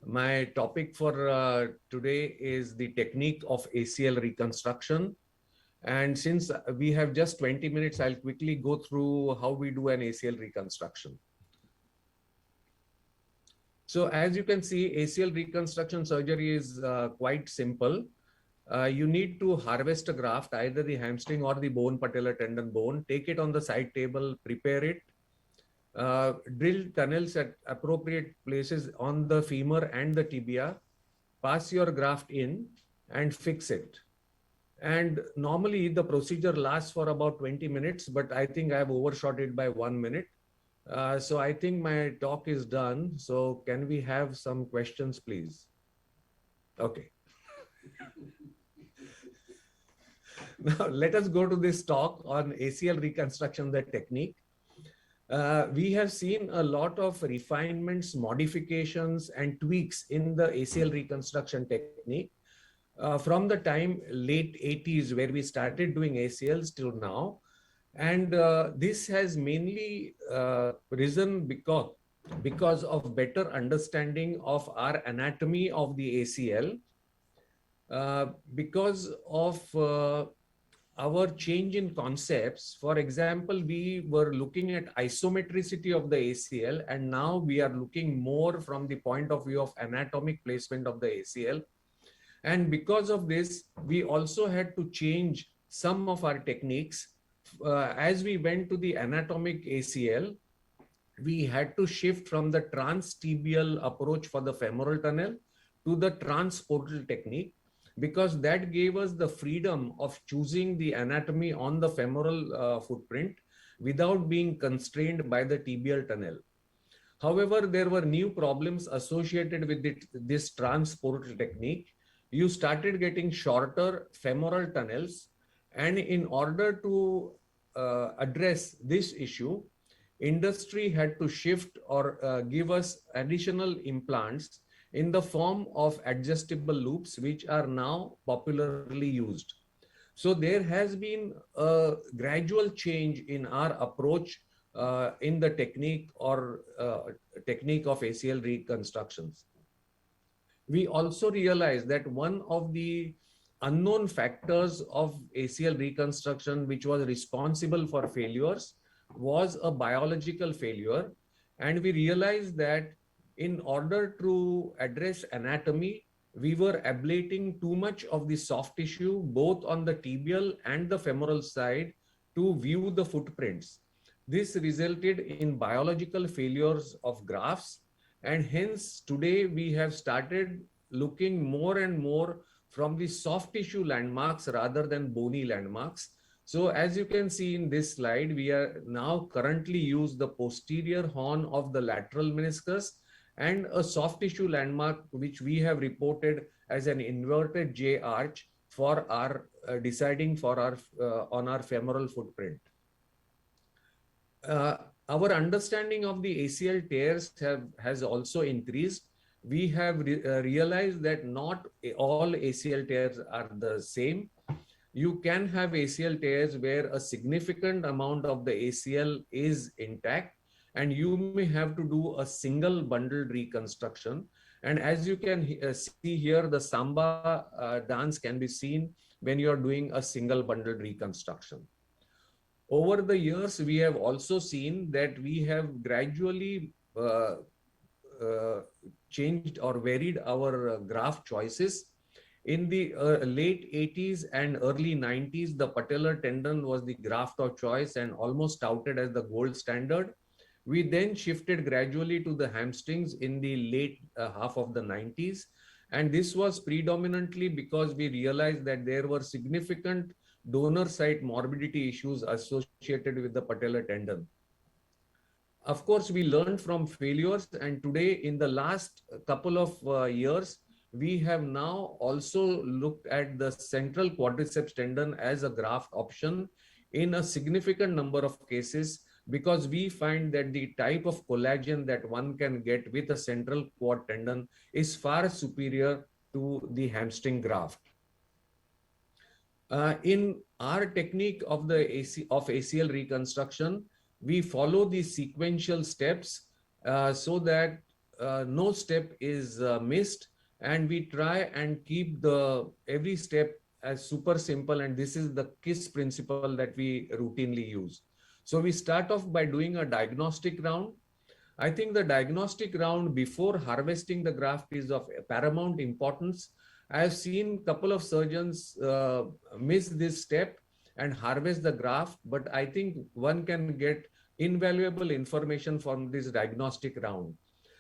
My topic for today is the technique of ACL reconstruction. And since we have just 20 minutes, I'll quickly go through how we do an ACL reconstruction. So as you can see, ACL reconstruction surgery is quite simple. You need to harvest a graft, either the hamstring or the bone, patellar tendon bone, take it on the side table, prepare it, drill tunnels at appropriate places on the femur and the tibia, pass your graft in and fix it. And normally the procedure lasts for about 20 minutes, but I think I have overshot it by 1 minute. So I think my talk is done. So can we have some questions, please? Okay. Now let us go to this talk on ACL reconstruction, the technique. We have seen a lot of refinements, modifications, and tweaks in the ACL reconstruction technique from the time late 80s, where we started doing ACLs till now. And this has mainly risen because of better understanding of our anatomy of the ACL, because of our change in concepts. For example, we were looking at isometricity of the ACL, and now we are looking more from the point of view of anatomic placement of the ACL. And because of this, we also had to change some of our techniques. As we went to the anatomic ACL, we had to shift from the transtibial approach for the femoral tunnel to the transportal technique, because that gave us the freedom of choosing the anatomy on the femoral footprint without being constrained by the tibial tunnel. However, there were new problems associated with this transportal technique. You started getting shorter femoral tunnels, and in order to address this issue, industry had to shift or give us additional implants in the form of adjustable loops, which are now popularly used. So there has been a gradual change in our approach in the technique or technique of ACL reconstructions. We also realized that one of the unknown factors of ACL reconstruction, which was responsible for failures, was a biological failure. And we realized that in order to address anatomy, we were ablating too much of the soft tissue, both on the tibial and the femoral side, to view the footprints. This resulted in biological failures of grafts, and hence today we have started looking more and more from the soft tissue landmarks rather than bony landmarks. So as you can see in this slide, we are now currently use the posterior horn of the lateral meniscus and a soft tissue landmark, which we have reported as an inverted J arch for our deciding for our on our femoral footprint. Our understanding of the ACL tears has also increased. We have realized that not all ACL tears are the same. You can have ACL tears where a significant amount of the ACL is intact, and you may have to do a single bundled reconstruction. And as you can see here, the Samba dance can be seen when you're doing a single bundled reconstruction. Over the years, we have also seen that we have gradually changed or varied our graft choices. In the late 80s and early 90s, the patellar tendon was the graft of choice and almost touted as the gold standard. We then shifted gradually to the hamstrings in the late half of the 90s. And this was predominantly because we realized that there were significant donor site morbidity issues associated with the patellar tendon. Of course, we learned from failures, and today in the last couple of years, we have now also looked at the central quadriceps tendon as a graft option in a significant number of cases, because we find that the type of collagen that one can get with a central quad tendon is far superior to the hamstring graft. In our technique of the ACL reconstruction, we follow the sequential steps so that no step is missed, and we try and keep the every step as super simple, and this is the KISS principle that we routinely use. So we start off by doing a diagnostic round. I think the diagnostic round before harvesting the graft is of paramount importance. I have seen a couple of surgeons miss this step and harvest the graft, but I think one can get invaluable information from this diagnostic round.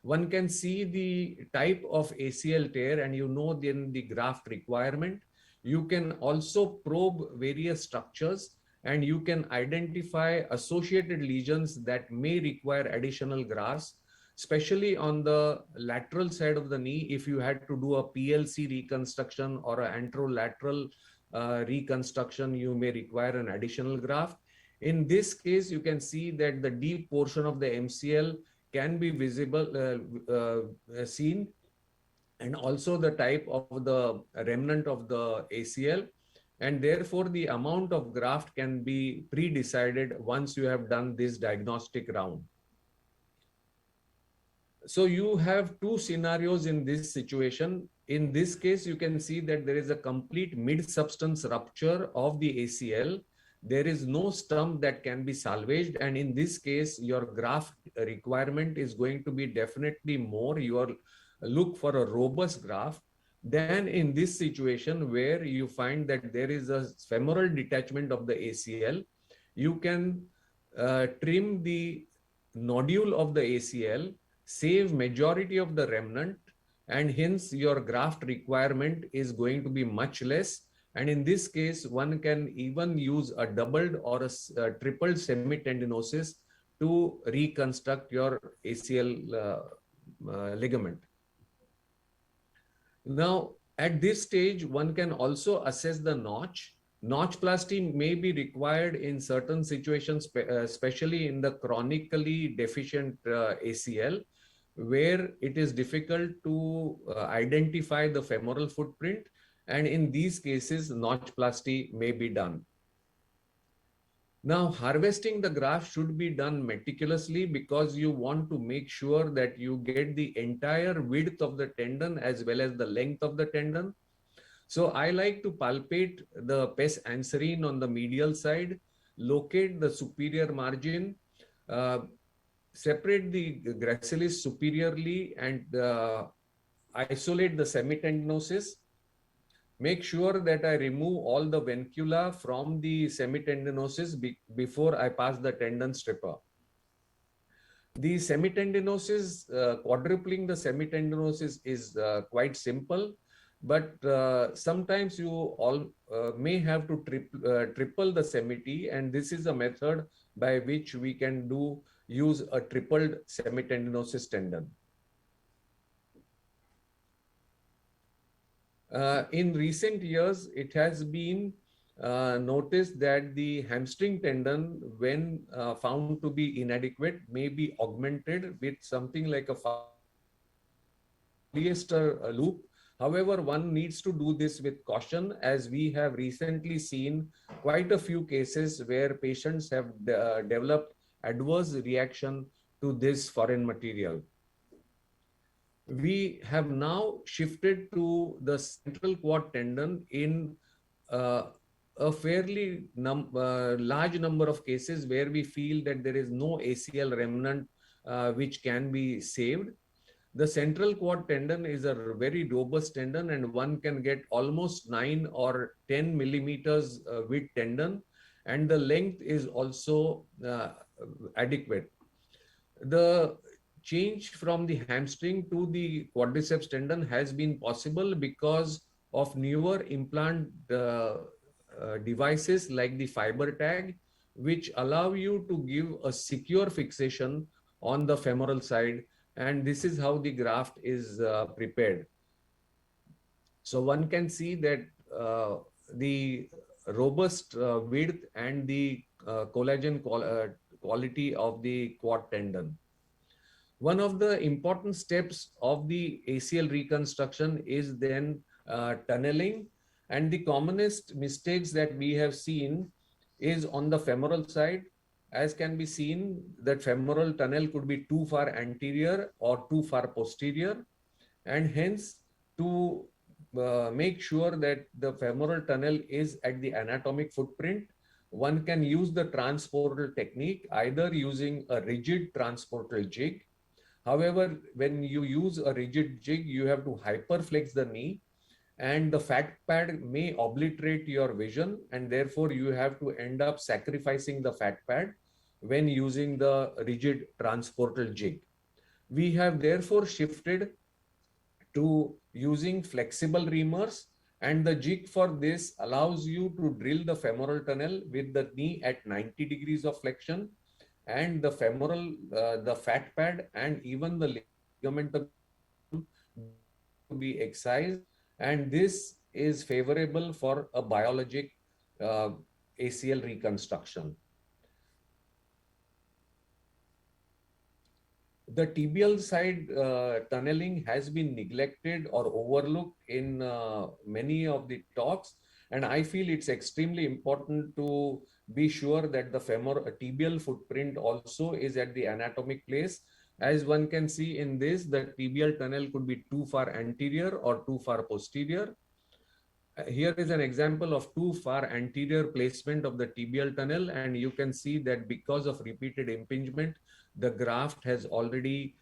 One can see the type of ACL tear, and you know then the graft requirement. You can also probe various structures, and you can identify associated lesions that may require additional grafts, especially on the lateral side of the knee. If you had to do a PLC reconstruction or an anterolateral reconstruction, you may require an additional graft. In this case, you can see that the deep portion of the MCL can be visible, seen, and also the type of the remnant of the ACL. And therefore, the amount of graft can be pre-decided once you have done this diagnostic round. So you have two scenarios in this situation. In this case, you can see that there is a complete mid-substance rupture of the ACL. There is no stump that can be salvaged. And in this case, your graft requirement is going to be definitely more. You are look for a robust graft. Then in this situation where you find that there is a femoral detachment of the ACL, you can trim the nodule of the ACL, save majority of the remnant, and hence your graft requirement is going to be much less. And in this case, one can even use a doubled or a tripled semitendinosis to reconstruct your ACL ligament. Now, at this stage, one can also assess the notch. Notchplasty may be required in certain situations, especially in the chronically deficient ACL, where it is difficult to identify the femoral footprint. And in these cases, notchplasty may be done. Now, harvesting the graft should be done meticulously because you want to make sure that you get the entire width of the tendon as well as the length of the tendon. So I like to palpate the pes anserine on the medial side, locate the superior margin, separate the gracilis superiorly, and isolate the semitendinosus. Make sure that I remove all the vincula from the semitendinosus before I pass the tendon stripper. The semitendinosus, quadrupling the semitendinosus is quite simple, but sometimes you all may have to triple the semity, and this is a method by which we can use a tripled semitendinosus tendon. In recent years, it has been noticed that the hamstring tendon, when found to be inadequate, may be augmented with something like a polyester loop. However, one needs to do this with caution, as we have recently seen quite a few cases where patients have developed adverse reaction to this foreign material. We have now shifted to the central quad tendon in a fairly large number of cases where we feel that there is no ACL remnant which can be saved. The central quad tendon is a very robust tendon, and one can get almost 9 or 10 millimeters width tendon, and the length is also adequate. The change from the hamstring to the quadriceps tendon has been possible because of newer implant devices like the fiber tag, which allow you to give a secure fixation on the femoral side, and this is how the graft is prepared. So one can see that the robust width and the collagen quality of the quad tendon. One of the important steps of the ACL reconstruction is then tunneling. And the commonest mistakes that we have seen is on the femoral side. as can be seen, that femoral tunnel could be too far anterior or too far posterior, and hence to make sure that the femoral tunnel is at the anatomic footprint, one can use the transportal technique, either using a rigid transportal jig. However, when you use a rigid jig, you have to hyperflex the knee, and the fat pad may obliterate your vision, and therefore you have to end up sacrificing the fat pad when using the rigid transportal jig. We have therefore shifted to using flexible reamers, and the jig for this allows you to drill the femoral tunnel with the knee at 90 degrees of flexion, and the femoral, the fat pad, and even the ligamentum don't need to be excised, and this is favorable for a biologic uh, ACL reconstruction. The tibial side tunneling has been neglected or overlooked in many of the talks, and I feel it's extremely important to be sure that the tibial footprint also is at the anatomic place. As one can see in this, the tibial tunnel could be too far anterior or too far posterior. Here is an example of too far anterior placement of the tibial tunnel, and you can see that because of repeated impingement, the graft has already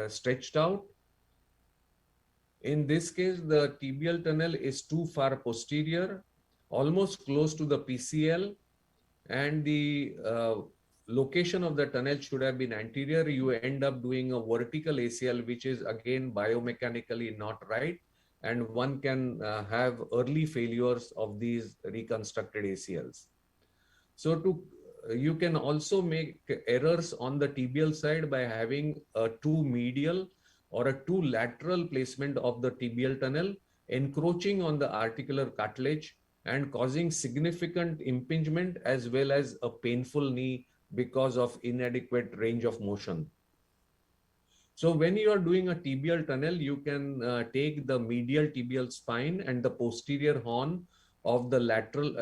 stretched out. In this case, the tibial tunnel is too far posterior, almost close to the PCL, and the location of the tunnel should have been anterior. You end up doing a vertical ACL, which is again biomechanically not right, and one can have early failures of these reconstructed ACLs. So you can also make errors on the tibial side by having a too medial or a too lateral placement of the tibial tunnel, encroaching on the articular cartilage and causing significant impingement as well as a painful knee because of inadequate range of motion. So when you are doing a tibial tunnel, you can take the medial tibial spine and the posterior horn of the lateral,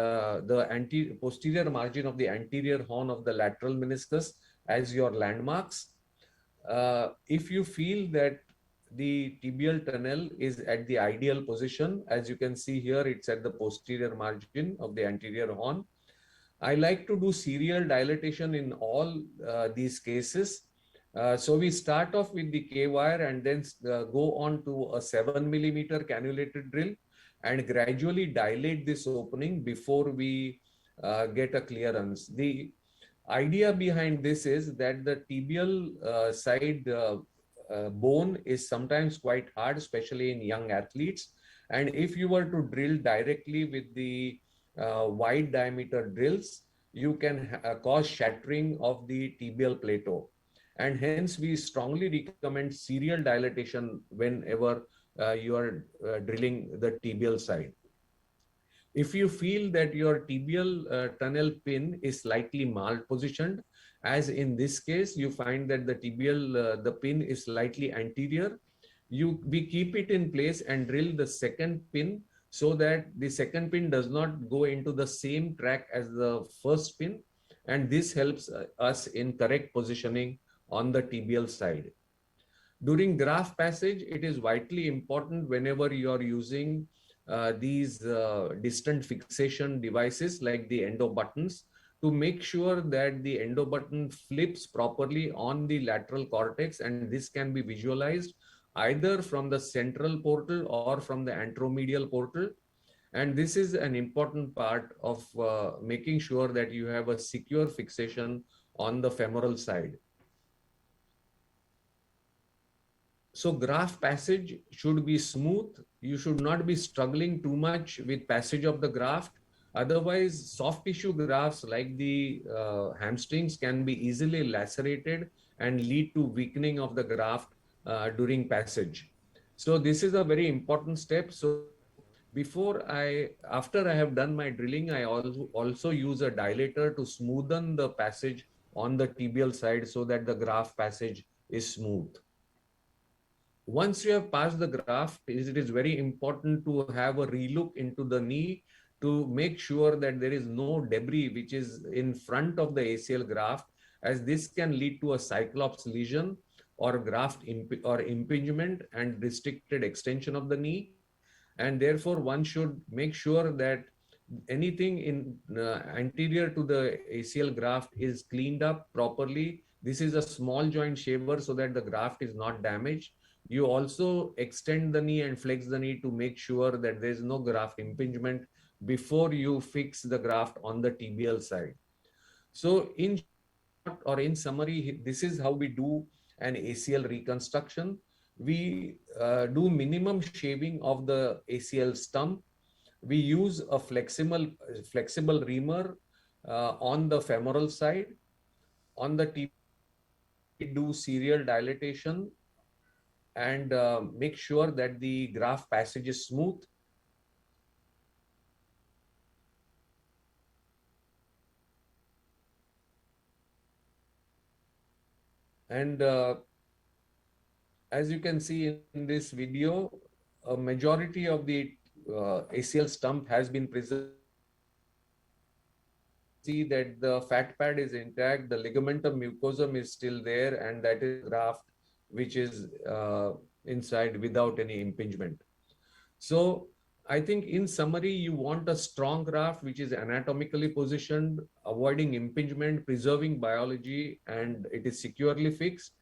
posterior margin of the anterior horn of the lateral meniscus as your landmarks. If you feel that the tibial tunnel is at the ideal position, as you can see here, it's at the posterior margin of the anterior horn. I like to do serial dilatation in all these cases. So we start off with the K-wire and then go on to a 7 millimeter cannulated drill and gradually dilate this opening before we get a clearance. The idea behind this is that the tibial side bone is sometimes quite hard, especially in young athletes. And if you were to drill directly with the wide diameter drills, you can cause shattering of the tibial plateau. And hence, we strongly recommend serial dilatation whenever you are drilling the tibial side. If you feel that your tibial tunnel pin is slightly malpositioned, as in this case, you find that the tibial, the pin is slightly anterior, we keep it in place and drill the second pin so that the second pin does not go into the same track as the first pin. And this helps us in correct positioning on the tibial side. During graft passage, it is vitally important whenever you are using these distant fixation devices like the endo buttons to make sure that the endo button flips properly on the lateral cortex, and this can be visualized either from the central portal or from the anteromedial portal. And this is an important part of making sure that you have a secure fixation on the femoral side. So graft passage should be smooth. You should not be struggling too much with passage of the graft. Otherwise, soft tissue grafts like the hamstrings can be easily lacerated and lead to weakening of the graft during passage. So this is a very important step. So after I have done my drilling, I also use a dilator to smoothen the passage on the tibial side so that the graft passage is smooth. Once you have passed the graft, it is very important to have a relook into the knee to make sure that there is no debris which is in front of the ACL graft, as this can lead to a cyclops lesion or or impingement and restricted extension of the knee. And therefore one should make sure that anything in anterior to the ACL graft is cleaned up properly. This is a small joint shaver so that the graft is not damaged. You also extend the knee and flex the knee to make sure that there is no graft impingement before you fix the graft on the tibial side. So in short, or in summary, this is how we do an ACL reconstruction. We do minimum shaving of the ACL stump. We use a flexible reamer on the femoral side. On the tibial side, we do serial dilatation and make sure that the graft passage is smooth. And as you can see in this video, a majority of the ACL stump has been preserved. You can see that the fat pad is intact, the ligamentum mucosum is still there, and that is the graft which is inside without any impingement. So I think in summary, you want a strong graft which is anatomically positioned, avoiding impingement, preserving biology, and it is securely fixed.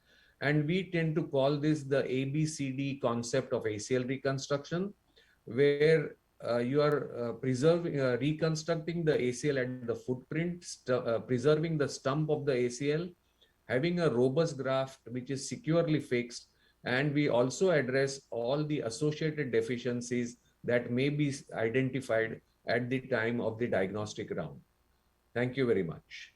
And we tend to call this the ABCD concept of ACL reconstruction, where you are reconstructing the ACL at the footprint, preserving the stump of the ACL, having a robust graft which is securely fixed, and we also address all the associated deficiencies that may be identified at the time of the diagnostic round. Thank you very much.